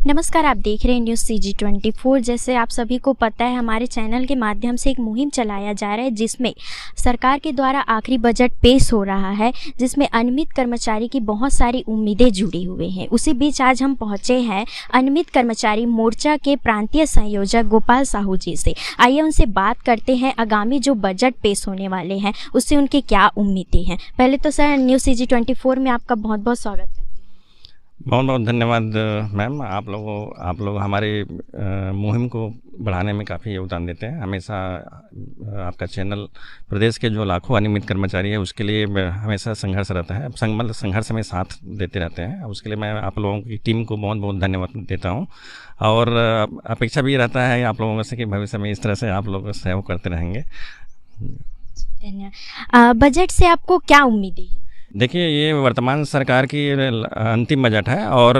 नमस्कार, आप देख रहे हैं न्यूज़ CG24। जैसे आप सभी को पता है, हमारे चैनल के माध्यम से एक मुहिम चलाया जा रहा है जिसमें सरकार के द्वारा आखिरी बजट पेश हो रहा है, जिसमें अनियमित कर्मचारी की बहुत सारी उम्मीदें जुड़ी हुई हैं। उसी बीच आज हम पहुंचे हैं अनियमित कर्मचारी मोर्चा के प्रांतीय संयोजक गोपाल साहू जी से। आइए उनसे बात करते हैं, आगामी जो बजट पेश होने वाले हैं उससे उनकी क्या उम्मीदें हैं। पहले तो सर, न्यूज़ CG24 में आपका बहुत बहुत स्वागत है। बहुत बहुत धन्यवाद मैम। आप लोग हमारे मुहिम को बढ़ाने में काफ़ी योगदान देते हैं। हमेशा आपका चैनल प्रदेश के जो लाखों अनियमित कर्मचारी है उसके लिए हमेशा संघर्ष रहता है, संघर्ष में साथ देते रहते हैं। उसके लिए मैं आप लोगों की टीम को बहुत बहुत धन्यवाद देता हूं और अपेक्षा भी रहता है आप लोगों से कि भविष्य में इस तरह से आप लोग सहयोग करते रहेंगे। धन्यवाद। बजट से आपको क्या उम्मीदें हैं? देखिए, ये वर्तमान सरकार की अंतिम बजट है और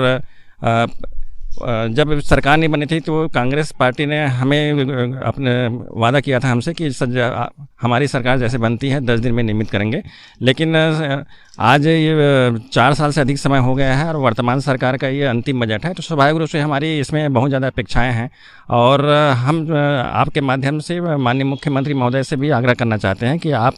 जब सरकार नहीं बनी थी तो कांग्रेस पार्टी ने हमें अपने वादा किया था हमसे कि हमारी सरकार जैसे बनती है 10 दिन में नियमित करेंगे। लेकिन आज ये 4 साल से अधिक समय हो गया है और वर्तमान सरकार का ये अंतिम बजट है, तो स्वाभाविक रूप से हमारी इसमें बहुत ज़्यादा अपेक्षाएं हैं और हम आपके माध्यम से माननीय मुख्यमंत्री महोदय से भी आग्रह करना चाहते हैं कि आप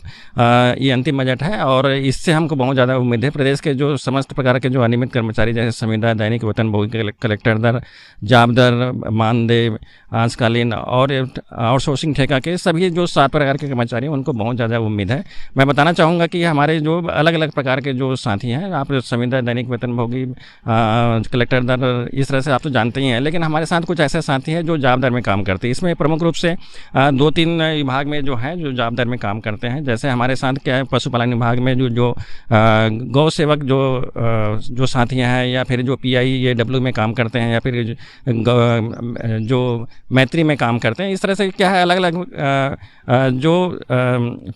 ये अंतिम बजट है और इससे हमको बहुत ज़्यादा उम्मीद है। प्रदेश के जो समस्त प्रकार के जो अनियमित कर्मचारी जैसे संविदा, दैनिक वेतनभोगी, कलेक्टर दर, जाब दर, मानदेय, आंशकालीन और आउटसोर्सिंग ठेका के सभी जो 7 प्रकार के कर्मचारी हैं उनको बहुत ज़्यादा उम्मीद है। मैं बताना चाहूँगा कि हमारे जो अलग अलग प्रकार के जो साथी हैं, आप संविदा, दैनिक वेतनभोगी, कलेक्टर दर, इस तरह से आप तो जानते ही हैं, लेकिन हमारे साथ कुछ ऐसे साथी हैं जो जाब दर में काम करते हैं। इसमें प्रमुख रूप से 2-3 विभाग में जो हैं जो जाब दर में काम करते हैं। जैसे हमारे साथ क्या है, पशुपालन विभाग में जो गौ सेवक जो साथी हैं या फिर जो PIAW में काम करते हैं या फिर जो मैत्री में काम करते हैं। इस तरह से क्या है, अलग अलग जो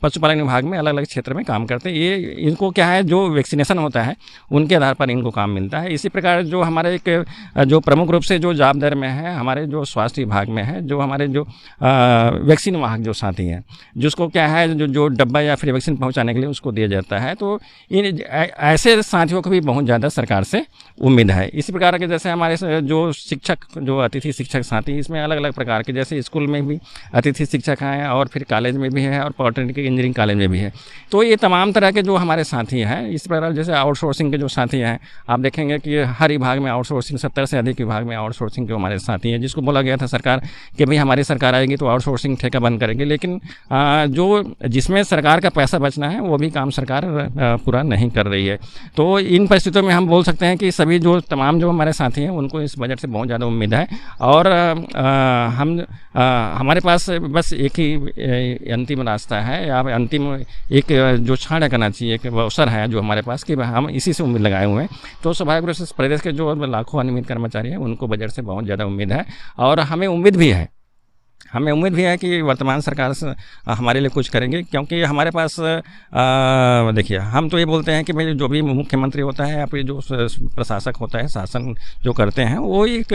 पशुपालन विभाग में अलग अलग क्षेत्र में काम करते हैं, ये इनको क्या है जो वैक्सीनेशन होता है उनके आधार पर इनको काम मिलता है। इसी प्रकार जो हमारे एक जो प्रमुख रूप से जो जाब दर में है, हमारे जो स्वास्थ्य विभाग में है, जो हमारे जो वैक्सीन वाहक जो साथी हैं, जिसको क्या है जो डब्बा या फिर वैक्सीन पहुँचाने के लिए उसको दिया जाता है, तो इन ऐसे साथियों को भी बहुत ज़्यादा सरकार से उम्मीद है। इसी प्रकार के जैसे हमारे जो शिक्षक, जो अतिथि शिक्षक साथी, इसमें अलग अलग प्रकार के, जैसे स्कूल में भी अतिथि शिक्षक हैं और फिर कॉलेज में भी है और पॉलिटेक्निक इंजीनियरिंग कॉलेज में भी है। तो ये तमाम तरह के जो हमारे साथी हैं, इस प्रकार जैसे आउटसोर्सिंग के जो साथी हैं, आप देखेंगे कि हर विभाग में आउटसोर्सिंग, 70 से अधिक विभाग में आउटसोर्सिंग के हमारे साथी हैं, जिसको बोला गया था सरकार कि भाई हमारी सरकार आएगी तो आउटसोर्सिंग ठेका बंद करेंगे। लेकिन जो जिसमें सरकार का पैसा बचना है वो भी काम सरकार पूरा नहीं कर रही है। तो इन परिस्थितियों में हम बोल सकते हैं कि सभी जो तमाम जो हमारे साथी हैं उनको इस बजट से बहुत ज़्यादा उम्मीद है और हमारे पास बस एक ही अंतिम रास्ता है या अंतिम एक जो छाड़ करना चाहिए, एक अवसर है जो हमारे पास कि हम इसी से उम्मीद लगाए हुए हैं। तो स्वाभाविक रूप से प्रदेश के जो लाखों अनियमित कर्मचारी हैं उनको बजट से बहुत ज़्यादा उम्मीद है और हमें उम्मीद भी है कि वर्तमान सरकार हमारे लिए कुछ करेंगे, क्योंकि हमारे पास देखिए, हम तो ये बोलते हैं कि भाई जो भी मुख्यमंत्री होता है या फिर जो प्रशासक होता है, शासन जो करते हैं, वो एक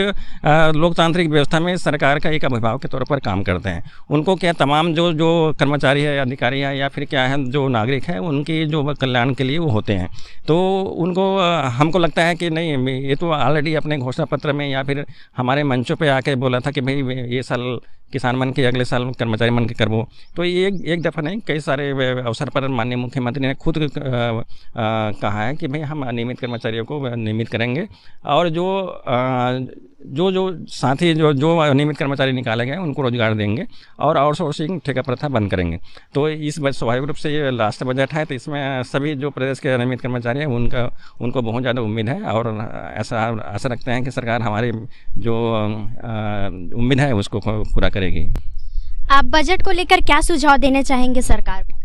लोकतांत्रिक व्यवस्था में सरकार का एक अभिभावक के तौर पर काम करते हैं। उनको क्या तमाम जो कर्मचारी है, अधिकारी है या फिर क्या है जो नागरिक है, उनकी जो कल्याण के लिए वो होते हैं। तो उनको हमको लगता है कि नहीं, ये तो ऑलरेडी अपने घोषणा पत्र में या फिर हमारे मंचों पर आके बोला था कि भाई ये साल किसान मन के, अगले साल कर्मचारी मन के करवो। तो ये एक दफ़ा नहीं, कई सारे अवसर पर माननीय मुख्यमंत्री ने खुद कहा है कि भाई हम अनियमित कर्मचारियों को नियमित करेंगे और जो साथी जो अनियमित कर्मचारी निकाले गए उनको रोजगार देंगे और आउटसोर्सिंग ठेका प्रथा बंद करेंगे। तो इस स्वाभाविक रूप से ये लास्ट बजट है, तो इसमें सभी जो प्रदेश के अनियमित कर्मचारी हैं उनको बहुत ज़्यादा उम्मीद है और ऐसा आशा रखते हैं कि सरकार हमारी जो उम्मीद है उसको पूरा करेगी। आप बजट को लेकर क्या सुझाव देना चाहेंगे सरकार को?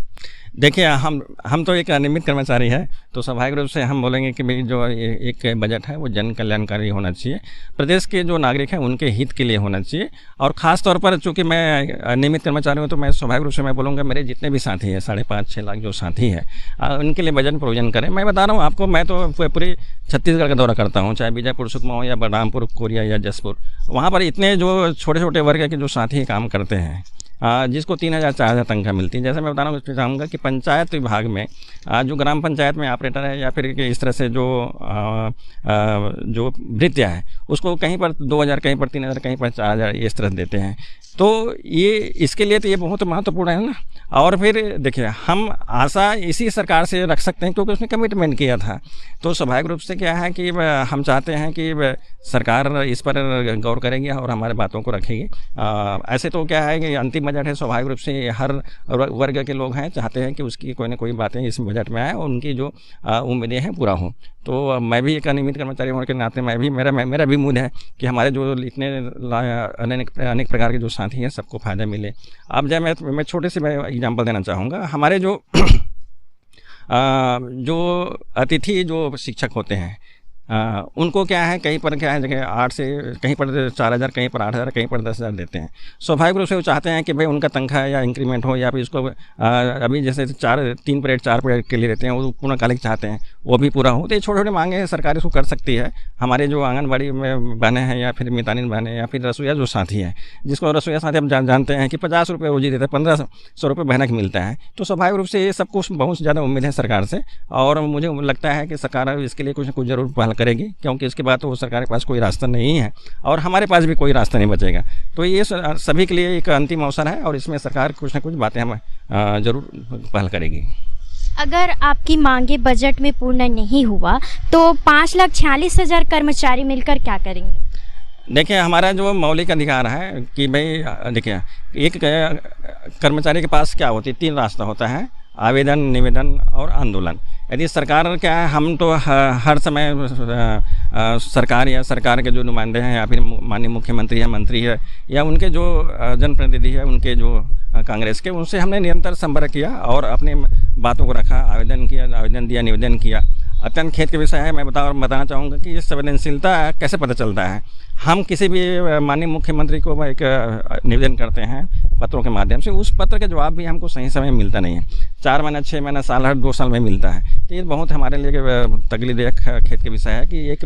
देखिए, हम तो एक अनियमित कर्मचारी है, तो स्वाभाविक रूप से हम बोलेंगे कि भाई जो एक बजट है वो जन कल्याणकारी होना चाहिए, प्रदेश के जो नागरिक हैं उनके हित के लिए होना चाहिए। और ख़ास तौर पर चूँकि मैं अनियमित कर्मचारी हूँ तो मैं स्वाभाविक रूप से मैं बोलूँगा मेरे जितने भी साथी हैं, 5.5-6 लाख जो साथी हैं, उनके लिए बजट प्रोविजन करें। मैं बता रहा हूँ आपको, मैं तो पूरे छत्तीसगढ़ का दौरा करता हूँ, चाहे बीजापुर, सुकमा हो या बलरामपुर, कोरिया या जसपुर। वहाँ पर इतने जो छोटे छोटे वर्ग के जो साथी काम करते हैं, जिसको 3,000 4,000 तनख्वाह मिलती है। जैसे मैं बताना चाहूँगा कि पंचायत विभाग में जो ग्राम पंचायत में ऑपरेटर है या फिर इस तरह से जो भृत्या है उसको कहीं पर 2,000, कहीं पर 3,000, कहीं पर 4,000 इस तरह देते हैं। तो ये इसके लिए तो ये बहुत महत्वपूर्ण है ना। और फिर देखिए, हम आशा इसी सरकार से रख सकते हैं क्योंकि उसने कमिटमेंट किया था। तो स्वाभाविक रूप से क्या है कि हम चाहते हैं कि सरकार इस पर गौर करेगी और हमारे बातों को रखेगी। ऐसे तो क्या है कि अंतिम बजट है, स्वाभाविक रूप से हर वर्ग के लोग हैं चाहते हैं कि उसकी कोई ना कोई बातें इस बजट में आए और उनकी जो उम्मीदें हैं पूरा हों। तो मैं भी एक नियमित कर्मचारी होने के नाते मैं भी मेरा भी मूड है कि हमारे जो इतने अनेक प्रकार के जो साथी हैं सबको फ़ायदा मिले। अब जब मैं छोटे से मैं एग्जांपल देना चाहूँगा। हमारे जो अतिथि जो शिक्षक होते हैं उनको क्या है, कहीं पर क्या है जगह 8 से कहीं पर 4,000, कहीं पर 8,000, कहीं पर 10,000 देते हैं। स्वाभाविक रूप से वो चाहते हैं कि भाई उनका तनख्वाह या इंक्रीमेंट हो, या फिर उसको अभी जैसे 3 पीरियड 4 पीरियड के लिए रहते हैं वो पूर्णकालिक चाहते हैं, वो भी पूरा हो। तो ये छोटे छोटे मांगे हैं, सरकार इसको कर सकती है। हमारे जो आंगनबाड़ी में बहनें हैं या फिर मितानिन बहनें या फिर रसोईया जो साथी हैं, जिसको रसोईया साथी हम जानते हैं कि 50 रुपये रोजी देते हैं, 1,500 रुपये महीना की मिलता है। तो स्वाभाविक रूप से ये सब कुछ बहुत ज़्यादा उम्मीद है सरकार से, और मुझे लगता है कि सरकार इसके लिए कुछ न कुछ ज़रूर पहल करेगी, क्योंकि इसके बाद तो सरकार के पास कोई रास्ता नहीं है और हमारे पास भी कोई रास्ता नहीं बचेगा। तो ये सभी के लिए एक अंतिम अवसर है और इसमें सरकार कुछ न कुछ बातें हम जरूर पहल करेगी। अगर आपकी मांगे बजट में पूर्ण नहीं हुआ तो 5,46,000 कर्मचारी मिलकर क्या करेंगे? देखिए, हमारा जो मौलिक अधिकार है कि भाई देखिए, एक कर्मचारी के पास क्या होती है, 3 रास्ता होता है, आवेदन, निवेदन और आंदोलन। यदि सरकार क्या है, हम तो हर समय सरकार या सरकार के जो नुमाइंदे हैं या फिर माननीय मुख्यमंत्री है, मंत्री है या उनके जो जनप्रतिनिधि है, उनके जो कांग्रेस के, उनसे हमने निरंतर संपर्क किया और अपने बातों को रखा, आवेदन दिया, निवेदन किया। अत्यंत खेद के विषय है। मैं बताना चाहूँगा कि ये संवेदनशीलता कैसे पता चलता है। हम किसी भी माननीय मुख्यमंत्री को एक निवेदन करते हैं पत्रों के माध्यम से, उस पत्र का जवाब भी हमको सही समय मिलता नहीं है। 4 महीना, 6 महीना, साल, हर 2 साल में मिलता है। तो ये बहुत हमारे लिए तकलीफदेह खेद के विषय है कि एक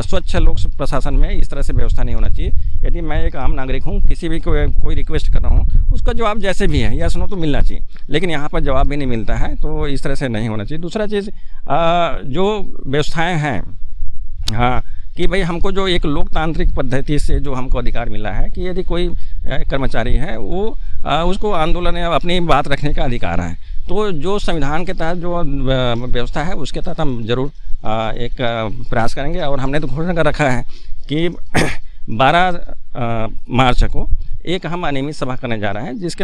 स्वच्छ लोक प्रशासन में इस तरह से व्यवस्था नहीं होना चाहिए। यदि मैं एक आम नागरिक हूँ, किसी भी कोई रिक्वेस्ट कर रहा हूँ, उसका जवाब जैसे भी है या सुनो तो मिलना चाहिए, लेकिन यहाँ पर जवाब भी नहीं मिलता है। तो इस तरह से नहीं होना चाहिए। दूसरा चीज़, जो व्यवस्थाएँ हैं, हाँ, कि भाई हमको जो एक लोकतांत्रिक पद्धति से जो हमको अधिकार मिला है कि यदि कोई कर्मचारी है वो उसको आंदोलन या अपनी बात रखने का अधिकार है। तो जो संविधान के तहत जो व्यवस्था है उसके तहत हम जरूर एक प्रयास करेंगे। और हमने तो घोषणा कर रखा है कि 12 मार्च को एक हम अनियमित सभा करने जा रहे हैं, जिसके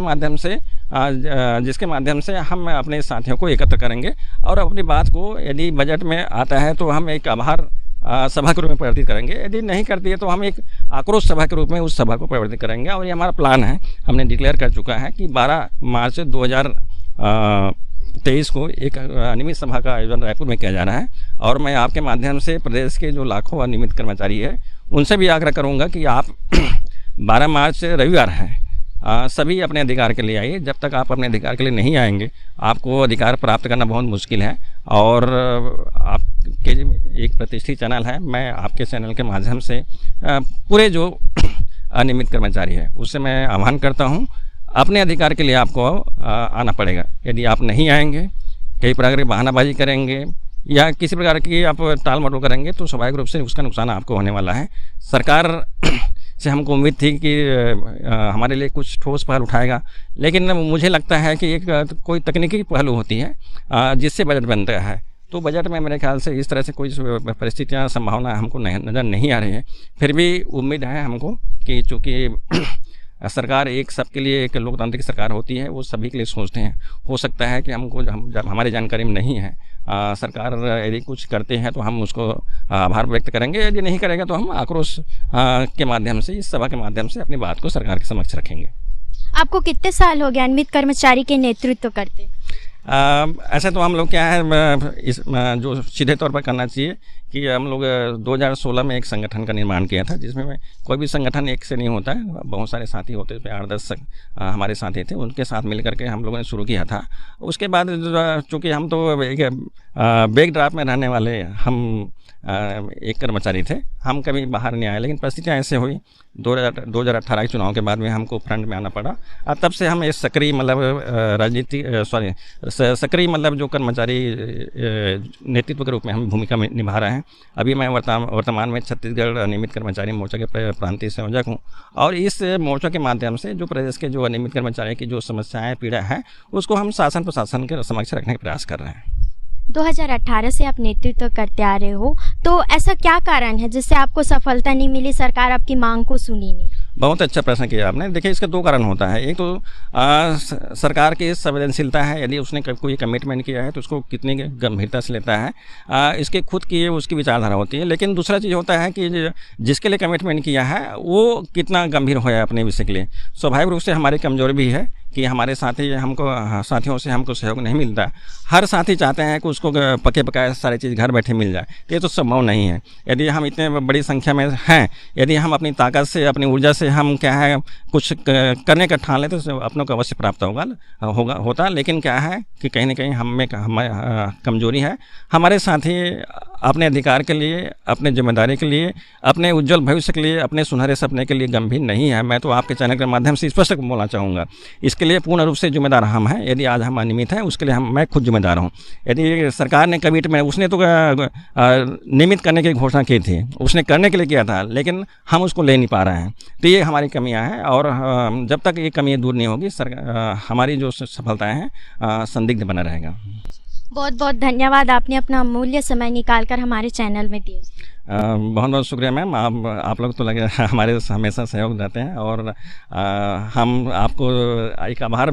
माध्यम से हम अपने साथियों को एकत्र करेंगे और अपनी बात को यदि बजट में आता है तो हम एक आभार सभा के रूप में परिवर्तित करेंगे। यदि नहीं करती है तो हम एक आक्रोश सभा के रूप में उस सभा को परिवर्तित करेंगे। और ये हमारा प्लान है, हमने डिक्लेयर कर चुका है कि 12 मार्च 2023 को एक अनियमित सभा का आयोजन रायपुर में किया जा रहा है। और मैं आपके माध्यम से प्रदेश के जो लाखों अनियमित कर्मचारी है उनसे भी आग्रह करूँगा कि आप 12 मार्च रविवार है, सभी अपने अधिकार के लिए आइए। जब तक आप अपने अधिकार के लिए नहीं आएंगे, आपको अधिकार प्राप्त करना बहुत मुश्किल है। और आपके एक प्रतिष्ठित चैनल है, मैं आपके चैनल के माध्यम से पूरे जो अनियमित कर्मचारी है उससे मैं आह्वान करता हूं, अपने अधिकार के लिए आपको आना पड़ेगा। यदि आप नहीं आएंगे, कई प्रकार की बहानाबाजी करेंगे या किसी प्रकार की आप टाल मटोल करेंगे तो स्वाभाविक रूप से उसका नुकसान आपको होने वाला है। सरकार से हमको उम्मीद थी कि हमारे लिए कुछ ठोस पहल उठाएगा, लेकिन मुझे लगता है कि एक कोई तकनीकी पहलू होती है जिससे बजट बनता है। तो बजट में मेरे ख्याल से इस तरह से कोई परिस्थितियाँ, संभावना हमको नज़र नहीं आ रही है। फिर भी उम्मीद है हमको कि चूँकि सरकार एक सबके लिए एक लोकतांत्रिक सरकार होती है, वो सभी के लिए सोचते हैं। हो सकता है कि हमारी जानकारी में नहीं है, सरकार यदि कुछ करते हैं तो हम उसको आभार व्यक्त करेंगे, यदि नहीं करेगा तो हम आक्रोश के माध्यम से, इस सभा के माध्यम से अपनी बात को सरकार के समक्ष रखेंगे। आपको कितने साल हो गए अनियमित कर्मचारी के नेतृत्व करते? ऐसा तो हम लोग क्या है, जो सीधे तौर पर करना चाहिए कि हम लोग 2016 में एक संगठन का निर्माण किया था, जिसमें कोई भी संगठन एक से नहीं होता है, बहुत सारे साथी होते हैं। 8-10 हमारे साथी थे, उनके साथ मिल करके हम लोगों ने शुरू किया था। उसके बाद चूँकि हम तो एक बैकड्रॉप में रहने वाले हम एक कर्मचारी थे। हम कभी बाहर नहीं आए, लेकिन परिस्थितियाँ ऐसे हुई 2018 के चुनाव के बाद में हमको फ्रंट में आना पड़ा। तब से हम इस सक्रिय मतलब राजनीति सक्रिय मतलब जो कर्मचारी नेतृत्व के रूप में हम भूमिका में निभा रहे हैं। अभी मैं वर्तमान में छत्तीसगढ़ अनियमित कर्मचारी मोर्चा के प्रांतीय संयोजक हूँ, और इस मोर्चा के माध्यम से जो प्रदेश के जो अनियमित कर्मचारी की जो समस्याएं पीड़ा है उसको हम शासन प्रशासन के समक्ष रखने का प्रयास कर रहे हैं। 2018 से आप नेतृत्व करते आ रहे हो, तो ऐसा क्या कारण है जिससे आपको सफलता नहीं मिली, सरकार आपकी मांग को सुनी नहीं? बहुत अच्छा प्रश्न किया आपने। देखिए, इसके दो कारण होता है। एक तो सरकार की संवेदनशीलता है, यदि उसने कोई कमिटमेंट किया है तो उसको कितनी गंभीरता से लेता है, इसके खुद की उसकी विचारधारा होती है। लेकिन दूसरा चीज़ होता है कि जिसके लिए कमिटमेंट किया है वो कितना गंभीर हो है अपने विषय के लिए। स्वाभाविक रूप से हमारी कमजोरी भी है कि हमारे साथियों से हमको सहयोग नहीं मिलता। हर साथी चाहते हैं कि उसको पके पकाए सारी चीज़ घर बैठे मिल जाए, तो ये तो संभव नहीं है। यदि हम इतने बड़ी संख्या में हैं, यदि हम अपनी ताकत से अपनी ऊर्जा से हम क्या है कुछ करने का ठान लें तो अपनों को अवश्य प्राप्त होता। लेकिन क्या है कि कहीं ना कहीं हमें कमजोरी है। हमारे साथी अपने अधिकार के लिए, अपने जिम्मेदारी के लिए, अपने उज्जवल भविष्य के लिए, अपने सुनहरे सपने के लिए गंभीर नहीं है। मैं तो आपके चैनल के माध्यम से स्पष्ट बोलना चाहूँगा, इसके लिए पूर्ण रूप से जिम्मेदार हम हैं। यदि आज हम अनियमित हैं उसके लिए मैं खुद जिम्मेदार हूँ। यदि सरकार ने कमिटमेंट उसने तो नियमित करने की घोषणा की थी, उसने करने के लिए किया था, लेकिन हम उसको ले नहीं पा रहे हैं, तो ये हमारी कमियां हैं। और जब तक ये कमियां दूर नहीं होगी हमारी जो सफलताएं हैं संदिग्ध बना रहेगा। बहुत बहुत धन्यवाद, आपने अपना अमूल्य समय निकालकर हमारे चैनल में दिए। बहुत बहुत शुक्रिया मैम। आप लोग तो लगे हमारे हमेशा सहयोग देते हैं, और हम आपको एक आभार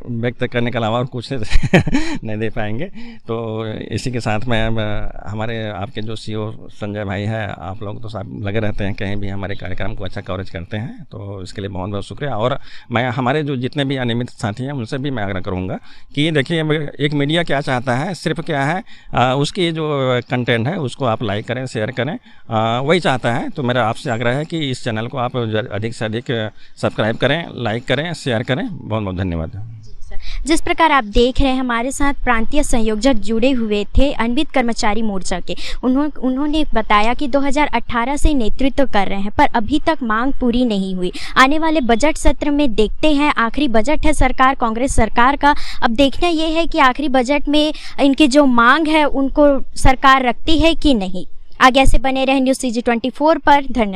व्यक्त करने के अलावा और कुछ नहीं दे पाएंगे। तो इसी के साथ में हमारे आपके जो सीईओ संजय भाई है, आप लोग तो सब लगे रहते हैं, कहीं भी हमारे कार्यक्रम को अच्छा कवरेज करते हैं, तो इसके लिए बहुत बहुत शुक्रिया। और मैं हमारे जो जितने भी अनियमित साथी हैं उनसे भी मैं आग्रह करूँगा कि देखिए, एक मीडिया क्या चाहता है, सिर्फ क्या है उसकी जो कंटेंट है उसको आप लाइक करें, शेयर करें, वही चाहता है। तो मेरा आपसे आग्रह है कि इस चैनल को आप अधिक से अधिक सब्सक्राइब करें, लाइक करें, शेयर करें। बहुत बहुत धन्यवाद। जिस प्रकार आप देख रहे हैं, हमारे साथ प्रांतीय संयोजक जुड़े हुए थे अनियमित कर्मचारी मोर्चा के। उन्होंने बताया कि 2018 से नेतृत्व कर रहे हैं, पर अभी तक मांग पूरी नहीं हुई। आने वाले बजट सत्र में देखते हैं, आखिरी बजट है कांग्रेस सरकार का। अब देखना ये है कि आखिरी बजट में इनकी जो मांग है उनको सरकार रखती है कि नहीं। आगे से बने रहे न्यूज़ CG24 पर। धन्यवाद।